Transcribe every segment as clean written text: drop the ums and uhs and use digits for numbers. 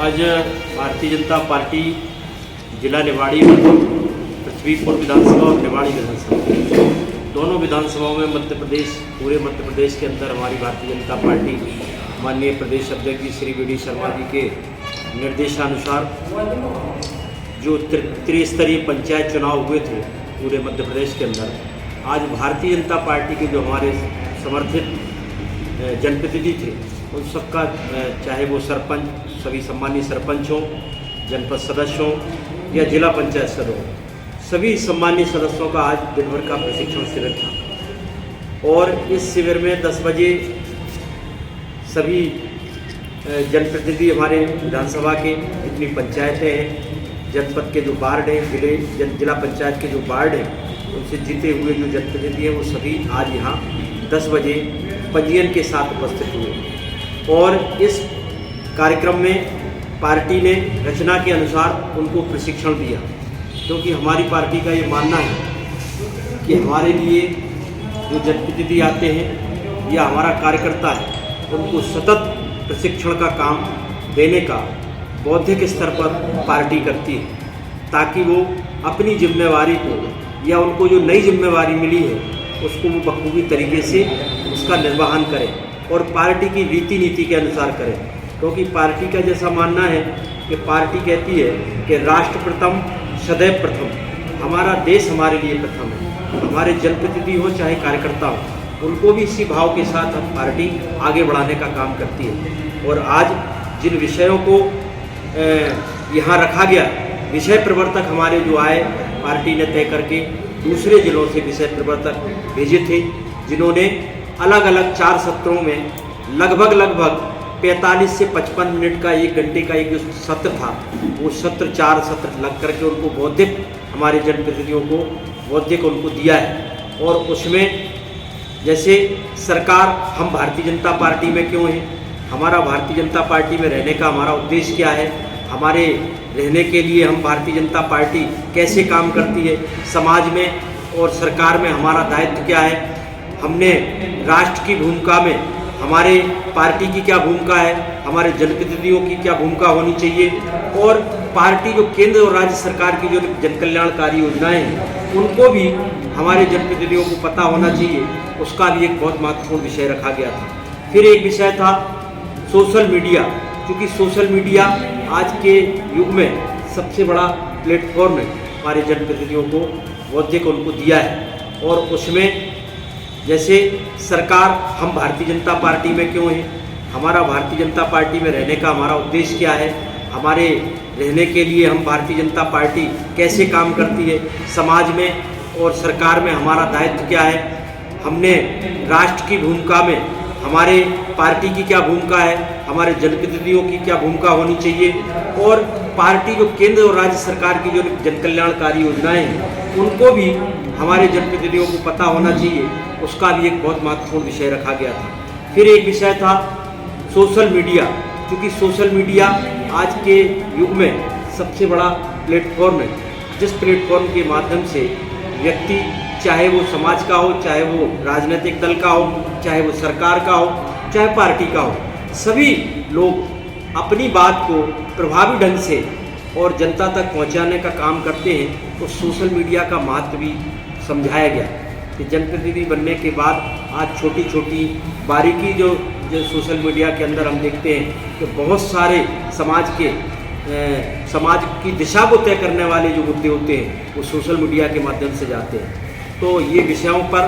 आज भारतीय जनता पार्टी जिला निवाड़ी में पृथ्वीपुर विधानसभा और निवाड़ी विधानसभा दोनों विधानसभाओं में पूरे मध्य प्रदेश के अंदर हमारी भारतीय जनता पार्टी माननीय प्रदेश अध्यक्ष जी श्री वी.डी. शर्मा जी के निर्देशानुसार जो त्रिस्तरीय पंचायत चुनाव हुए थे पूरे मध्य प्रदेश के अंदर, आज भारतीय जनता पार्टी के जो हमारे समर्थित जनप्रतिनिधि थे उन सबका, चाहे वो सरपंच, सभी सम्मानीय सरपंच हों, जनपद सदस्य हों या जिला पंचायत सदस्य हों, सभी सम्मानीय सदस्यों का आज दिन भर का प्रशिक्षण शिविर था। और इस शिविर में 10 बजे सभी जनप्रतिनिधि हमारे विधानसभा के जितनी पंचायतें हैं, जनपद के जो वार्ड हैं, जिला पंचायत के जो वार्ड हैं, उनसे जीते हुए जो जनप्रतिनिधि हैं वो सभी आज यहाँ 10 बजे पंजीयन के साथ उपस्थित हुए। और इस कार्यक्रम में पार्टी ने रचना के अनुसार उनको प्रशिक्षण दिया, क्योंकि हमारी पार्टी का ये मानना है कि हमारे लिए जो जनप्रतिनिधि आते हैं या हमारा कार्यकर्ता है, उनको सतत प्रशिक्षण का काम देने का बौद्धिक स्तर पर पार्टी करती है, ताकि वो अपनी जिम्मेवारी को या उनको जो नई जिम्मेवारी मिली है उसको वो बखूबी तरीके से उसका निर्वहन करें और पार्टी की रीति नीति के अनुसार करें। क्योंकि पार्टी का जैसा मानना है कि पार्टी कहती है कि राष्ट्र प्रथम सदैव प्रथम, हमारा देश हमारे लिए प्रथम है। हमारे जनप्रतिनिधि हो चाहे कार्यकर्ता हो, उनको भी इसी भाव के साथ हम पार्टी आगे बढ़ाने का काम करती है। और आज जिन विषयों को यहाँ रखा गया, विषय प्रवर्तक हमारे जो आए, पार्टी ने तय करके दूसरे जिलों से विषय प्रवर्तक भेजे थे, जिन्होंने अलग अलग 4 सत्रों में लगभग 45 से 55 मिनट का, 1 घंटे का एक जो सत्र था, वो सत्र 4 सत्र लग करके उनको बौद्धिक, हमारे जनप्रतिनिधियों को बौद्धिक उनको दिया है। और उसमें जैसे सरकार, हम भारतीय जनता पार्टी में क्यों हैं, हमारा भारतीय जनता पार्टी में रहने का हमारा उद्देश्य क्या है, हमारे रहने के लिए हम भारतीय जनता पार्टी कैसे काम करती है, समाज में और सरकार में हमारा दायित्व क्या है, हमने राष्ट्र की भूमिका में हमारे पार्टी की क्या भूमिका है, हमारे जनप्रतिनिधियों की क्या भूमिका होनी चाहिए, और पार्टी जो केंद्र और राज्य सरकार की जो जनकल्याणकारी योजनाएं हैं उनको भी हमारे जनप्रतिनिधियों को पता होना चाहिए, उसका भी एक बहुत महत्वपूर्ण विषय रखा गया था। फिर एक विषय था सोशल मीडिया, क्योंकि सोशल मीडिया आज के युग में सबसे बड़ा प्लेटफॉर्म है, हमारे जनप्रतिनिधियों को बौद्धिक उनको दिया है। और उसमें जैसे सरकार, हम भारतीय जनता पार्टी में क्यों हैं, हमारा भारतीय जनता पार्टी में रहने का हमारा उद्देश्य क्या है, हमारे रहने के लिए हम भारतीय जनता पार्टी कैसे काम करती है, समाज में और सरकार में हमारा दायित्व क्या है, हमने राष्ट्र की भूमिका में हमारे पार्टी की क्या भूमिका है, हमारे जनप्रतिनिधियों की क्या भूमिका होनी चाहिए, और पार्टी जो केंद्र और राज्य सरकार की जो जनकल्याणकारी योजनाएं हैं उनको भी हमारे जनप्रतिनिधियों को पता होना चाहिए, उसका भी एक बहुत महत्वपूर्ण विषय रखा गया था। फिर एक विषय था सोशल मीडिया, क्योंकि सोशल मीडिया आज के युग में सबसे बड़ा प्लेटफॉर्म है, जिस प्लेटफॉर्म के माध्यम से व्यक्ति, चाहे वो समाज का हो, चाहे वो राजनीतिक दल का हो, चाहे वो सरकार का हो, चाहे पार्टी का हो, सभी लोग अपनी बात को प्रभावी ढंग से और जनता तक पहुंचाने का काम करते हैं। तो सोशल मीडिया का महत्व भी समझाया गया कि जनप्रतिनिधि बनने के बाद आज छोटी छोटी बारीकी जो सोशल मीडिया के अंदर हम देखते हैं कि बहुत सारे समाज की दिशा को तय करने वाले जो मुद्दे होते हैं वो सोशल मीडिया के माध्यम से जाते हैं। तो ये विषयों पर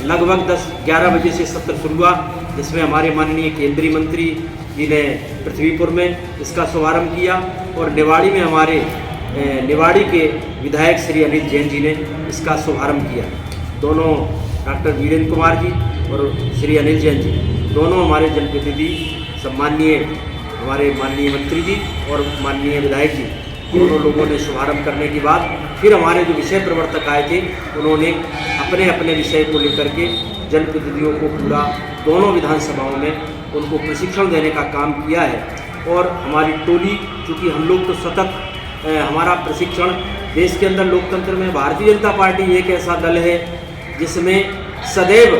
लगभग 10-11 बजे से सत्र शुरू हुआ, जिसमें हमारे माननीय केंद्रीय मंत्री जी ने पृथ्वीपुर में इसका शुभारंभ किया और निवाड़ी में हमारे निवाड़ी के विधायक श्री अनिल जैन जी ने इसका शुभारंभ किया। दोनों डॉक्टर वीरेंद्र कुमार जी और श्री अनिल जैन जी, दोनों हमारे जनप्रतिनिधि, सम्मानीय हमारे माननीय मंत्री जी और माननीय विधायक जी, दोनों लोगों ने शुभारंभ करने के बाद फिर हमारे जो विषय प्रवर्तक आए थे उन्होंने अपने अपने विषय को लेकर के जनप्रतिनिधियों को पूरा दोनों विधानसभाओं में उनको प्रशिक्षण देने का काम किया है। और हमारी टोली, चूँकि हम लोग तो सतत हमारा प्रशिक्षण, देश के अंदर लोकतंत्र में भारतीय जनता पार्टी एक ऐसा दल है जिसमें सदैव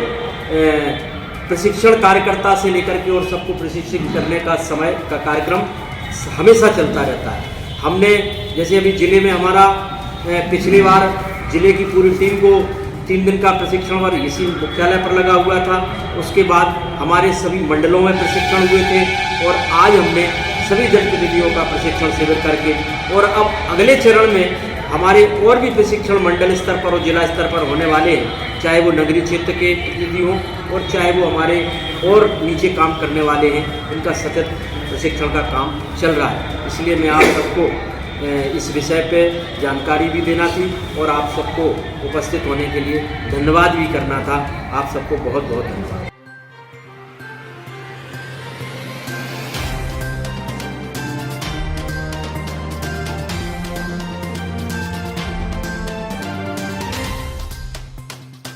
प्रशिक्षण कार्यकर्ता से लेकर के और सबको प्रशिक्षित करने का समय का कार्यक्रम हमेशा चलता रहता है। हमने जैसे अभी ज़िले में हमारा पिछली बार ज़िले की पूरी टीम को 3 दिन का प्रशिक्षण और इसी मुख्यालय पर लगा हुआ था। उसके बाद हमारे सभी मंडलों में प्रशिक्षण हुए थे और आज हमने सभी जनप्रतिनिधियों का प्रशिक्षण शिविर करके और अब अगले चरण में हमारे और भी प्रशिक्षण मंडल स्तर पर और जिला स्तर पर होने वाले हैं, चाहे वो नगरीय क्षेत्र के प्रतिनिधि हों और चाहे वो हमारे और नीचे काम करने वाले हैं, उनका सतत प्रशिक्षण का काम चल रहा है। इसलिए मैं आप सबको इस विषय पे जानकारी भी देना थी और आप सबको उपस्थित होने के लिए धन्यवाद भी करना था। आप सबको बहुत बहुत धन्यवाद।